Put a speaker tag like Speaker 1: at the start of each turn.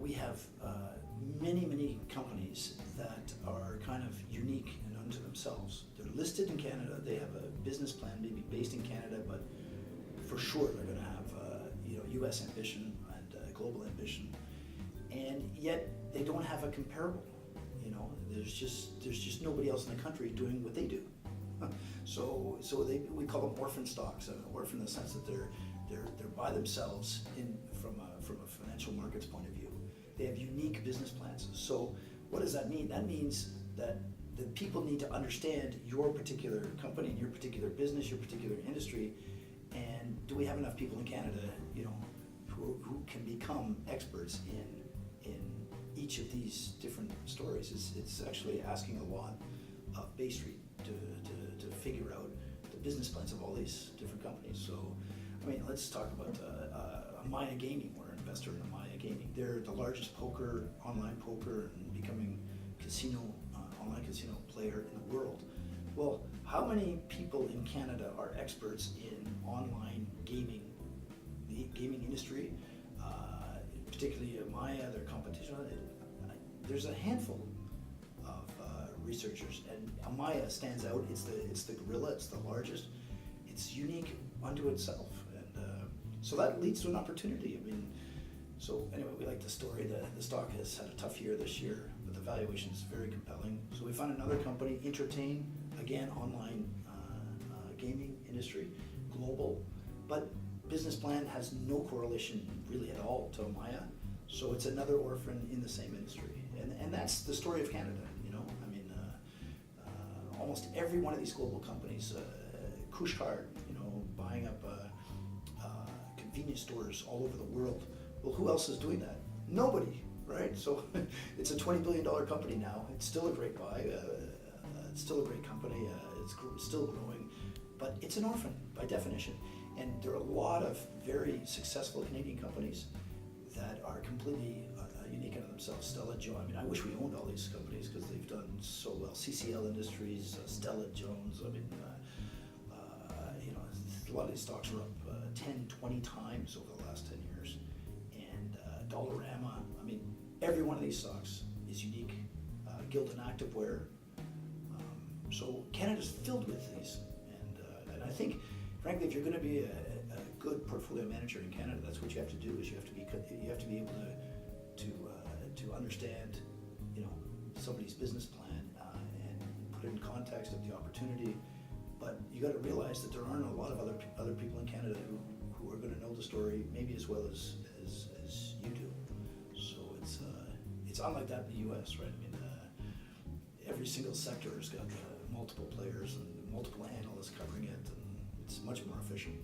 Speaker 1: we have many companies that are kind of unique and unto themselves. They're listed in Canada. They have a business plan, maybe based in Canada, but for sure they're going to have U.S. ambition and global ambition, and yet they don't have a comparable. There's just nobody else in the country doing what they do. So we call them orphan stocks. Orphan in the sense that they're by themselves from a financial markets point of view. They have unique business plans. So what does that mean? That means that the people need to understand your particular company, your particular business, your particular industry, and do we have enough people in Canada, who can become experts in each of these different stories? It's actually asking a lot of Bay Street to figure out the business plans of all these different companies. So, let's talk about Maya Gaming. We're an investor in Maya Gaming. They're the largest online poker, and becoming online casino player in the world. Well, how many people in Canada are experts in online gaming, the gaming industry, particularly Maya, their competition? There's a handful of researchers, and Maya stands out. It's the gorilla. It's the largest. It's unique unto itself, and so that leads to an opportunity. So anyway, we like the story. The stock has had a tough year this year, but the valuation is very compelling. So we found another company, Entertain, again online gaming industry, global, but business plan has no correlation really at all to Maya. So it's another orphan in the same industry, and that's the story of Canada. Almost every one of these global companies, Couche-Tard, buying up convenience stores all over the world. Well, who else is doing that? Nobody, right? So it's a $20 billion company now. It's still a great buy. It's still a great company. It's still growing, but it's an orphan by definition. And there are a lot of very successful Canadian companies that are completely unique unto themselves. Stella Jones. I wish we owned all these companies because they've done so well. CCL Industries, Stella Jones. A lot of these stocks are up 10, 20 times over the last 10 years. And Dollarama. Every one of these stocks is unique. Gildan Activewear. So Canada's filled with these, and I think, frankly, if you're going to be a good portfolio manager in Canada, that's what you have to do. Is you have to be able to understand, somebody's business plan and put it in context of the opportunity. But you got to realize that there aren't a lot of other people in Canada who are going to know the story maybe as well as you do. So it's unlike that in the U.S., right? Every single sector has got multiple players and multiple analysts covering it, and it's much more efficient.